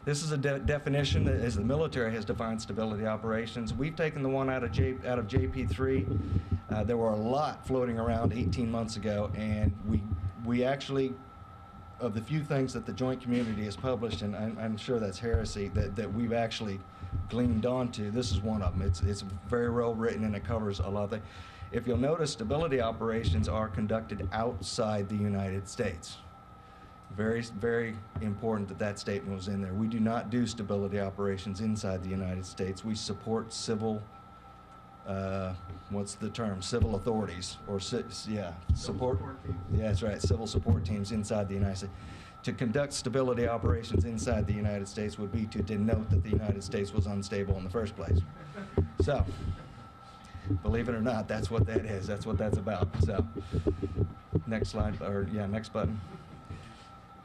This is a definition that, as the military has defined stability operations. We've taken the one out of JP3. There were a lot floating around 18 months ago, and we actually, of the few things that the joint community has published, and I'm sure that's heresy, that we've actually gleaned onto, this is one of them. It's very well written, and it covers a lot of things. If you'll notice, stability operations are conducted outside the United States. Very, very important that that statement was in there. We do not do stability operations inside the United States. We support civil, what's the term? Civil authorities, or yeah, support. Yeah, that's right. Civil support teams inside the United States. To conduct stability operations inside the United States would be to denote that the United States was unstable in the first place. So, believe it or not, that's what that is. That's what that's about. So, next slide, or yeah, next button.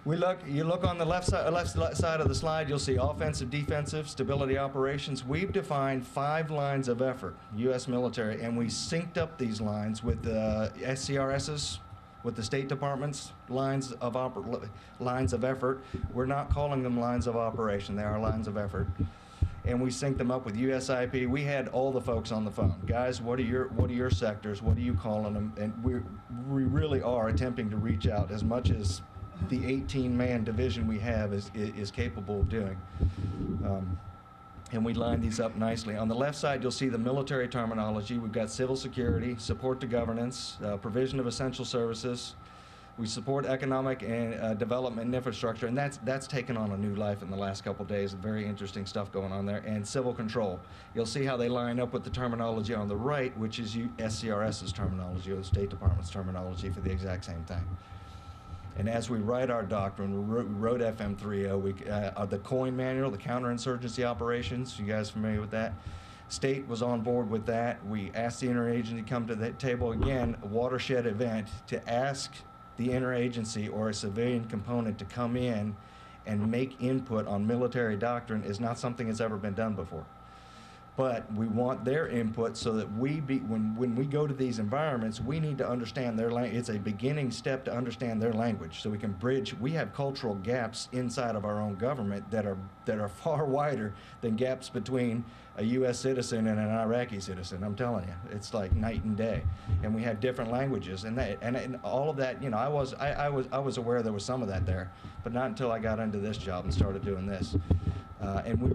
You look on the left side of the slide, you'll see offensive, defensive, stability operations. We've defined 5 lines of effort, U.S. military, and we synced up these lines with the SCRS's, with the State Department's lines of effort. We're not calling them lines of operation, they are lines of effort. And we synced them up with USIP. We had all the folks on the phone. Guys, what are your sectors? What are you calling them? And we really are attempting to reach out as much as the 18-man division we have is capable of doing. And we line these up nicely. On the left side, you'll see the military terminology. We've got civil security, support to governance, provision of essential services. We support economic and development and infrastructure, and that's taken on a new life in the last couple of days. Very interesting stuff going on there. And civil control. You'll see how they line up with the terminology on the right, which is SCRS's terminology, or the State Department's terminology, for the exact same thing. And as we write our doctrine, we wrote FM30, the COIN manual, the counterinsurgency operations. You guys familiar with that? State was on board with that. We asked the interagency to come to the table again, a watershed event, to ask the interagency or a civilian component to come in and make input on military doctrine is not something that's ever been done before. But we want their input so that when we go to these environments, we need to understand their language. It's a beginning step to understand their language, so we can bridge. We have cultural gaps inside of our own government that are far wider than gaps between a U.S. citizen and an Iraqi citizen. I'm telling you, it's like night and day. And we have different languages, and all of that. You know, I was aware there was some of that there, but not until I got into this job and started doing this. And we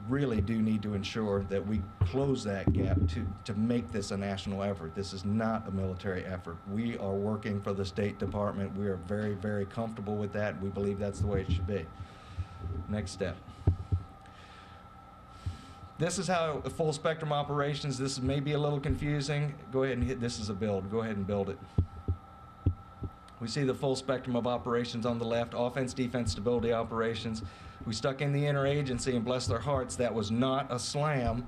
really do need to ensure that we close that gap to make this a national effort. This is not a military effort. We are working for the State Department. We are very, very comfortable with that. We believe that's the way it should be. Next step. This is how full spectrum operations, this may be a little confusing. Go ahead and hit, this is a build. Go ahead and build it. We see the full spectrum of operations on the left, offense, defense, stability operations. We stuck in the interagency, and bless their hearts, that was not a slam,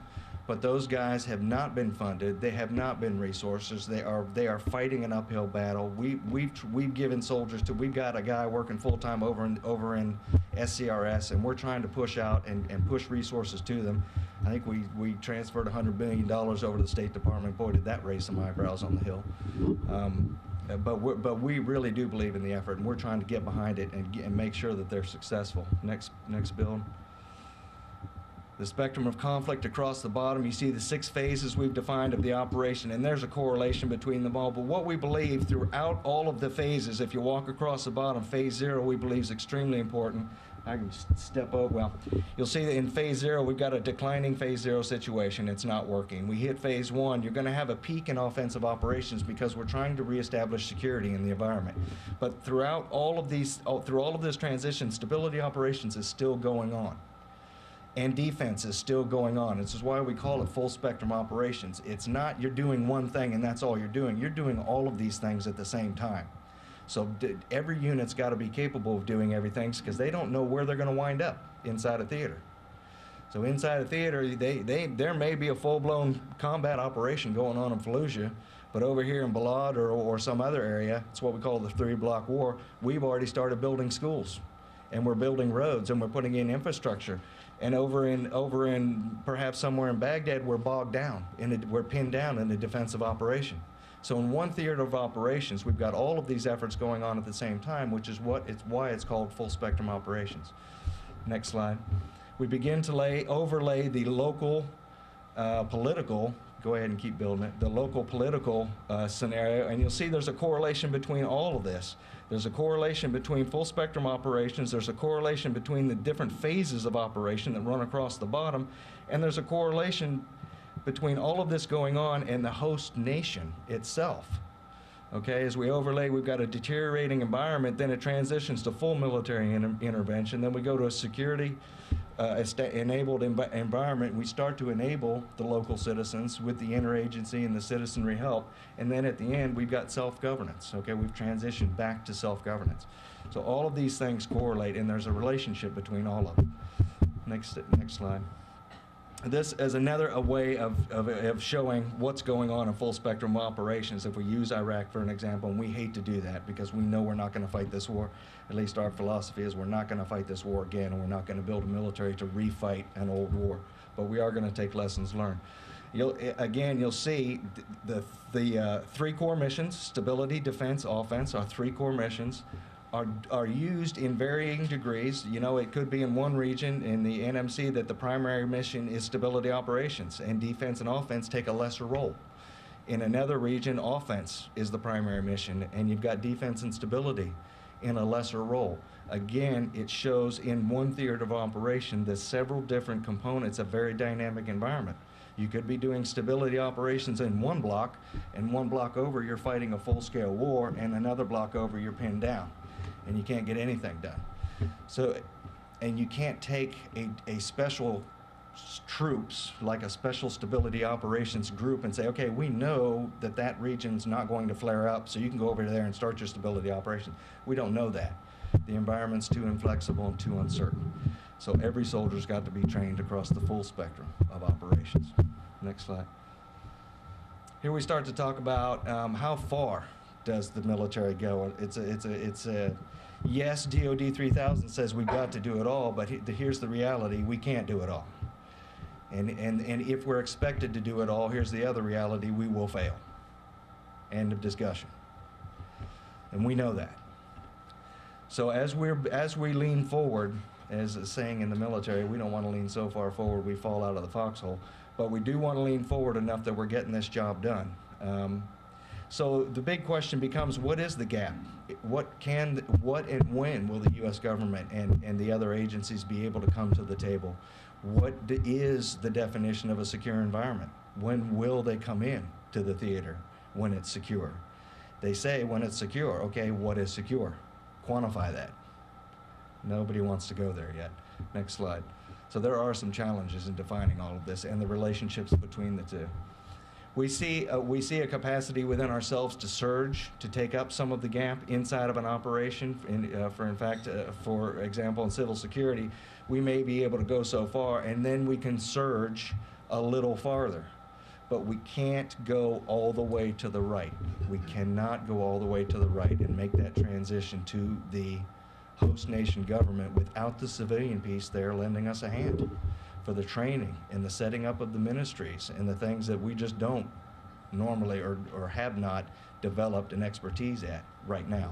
but those guys have not been funded. They have not been resources. They are fighting an uphill battle. We've given soldiers to, we've got a guy working full-time over in SCRS, and we're trying to push out and push resources to them. I think we transferred $100 billion over to the State Department. Boy, did that raise some eyebrows on the Hill. But we really do believe in the effort, and we're trying to get behind it and make sure that they're successful. Next build. The spectrum of conflict across the bottom, you see the 6 phases we've defined of the operation, and there's a correlation between them all. But what we believe throughout all of the phases, if you walk across the bottom, phase 0 we believe is extremely important. I can step over, well, you'll see that in phase 0, we've got a declining phase 0 situation. It's not working. We hit phase 1, you're going to have a peak in offensive operations because we're trying to reestablish security in the environment. But throughout all of these, through all of this transition, stability operations is still going on. And defense is still going on. This is why we call it full spectrum operations. It's not you're doing one thing and that's all you're doing. You're doing all of these things at the same time. So every unit's got to be capable of doing everything because they don't know where they're going to wind up inside a theater. So inside a theater, there may be a full-blown combat operation going on in Fallujah, but over here in Balad or some other area, it's what we call the 3-block war, we've already started building schools. And we're building roads, and we're putting in infrastructure. And over in perhaps somewhere in Baghdad, we're bogged down, we're pinned down in a defensive operation. So in one theater of operations, we've got all of these efforts going on at the same time, which is why it's called full spectrum operations. Next slide. We begin to overlay the local political, go ahead and keep building it, the local political scenario, and you'll see there's a correlation between all of this. There's a correlation between full spectrum operations, there's a correlation between the different phases of operation that run across the bottom, and there's a correlation between all of this going on and the host nation itself. Okay, as we overlay, we've got a deteriorating environment, then it transitions to full military intervention, then we go to a security enabled environment. We start to enable the local citizens with the interagency and the citizenry help, and then at the end we've got self-governance. Okay, we've transitioned back to self-governance. So all of these things correlate, and there's a relationship between all of them. Next slide. This is another way of showing what's going on in full spectrum operations. If we use Iraq for an example, and we hate to do that because we know we're not going to fight this war, at least our philosophy is we're not going to fight this war again, and we're not going to build a military to refight an old war, but we are going to take lessons learned. You'll see the three core missions: stability, defense, offense, are three core missions. Are used in varying degrees. You know, it could be in one region in the NMC that the primary mission is stability operations, and defense and offense take a lesser role. In another region, offense is the primary mission, and you've got defense and stability in a lesser role. Again, it shows in one theater of operation the several different components of very dynamic environment. You could be doing stability operations in one block, and one block over you're fighting a full-scale war, and another block over you're pinned down, and you can't get anything done. So, and you can't take a special troops, like a special stability operations group, and say, okay, we know that that region's not going to flare up, so you can go over there and start your stability operation. We don't know that. The environment's too inflexible and too uncertain. So every soldier's got to be trained across the full spectrum of operations. Next slide. Here we start to talk about how far does the military go. It's a yes, DOD 3000 says we've got to do it all, but here's the reality: we can't do it all. And if we're expected to do it all, here's the other reality: we will fail. End of discussion. And we know that. So as we lean forward, as a saying in the military, we don't want to lean so far forward we fall out of the foxhole, but we do want to lean forward enough that we're getting this job done. So the big question becomes, what is the gap? What and when will the U.S. government and the other agencies be able to come to the table? What is the definition of a secure environment? When will they come in to the theater? When it's secure. They say when it's secure. Okay, what is secure? Quantify that. Nobody wants to go there yet. Next slide. So there are some challenges in defining all of this and the relationships between the two. We see a capacity within ourselves to surge, to take up some of the gap inside of an operation. For example, in civil security, we may be able to go so far, and then we can surge a little farther. But we can't go all the way to the right. We cannot go all the way to the right and make that transition to the host nation government without the civilian piece there lending us a hand for the training and the setting up of the ministries and the things that we just don't normally or have not developed an expertise at right now.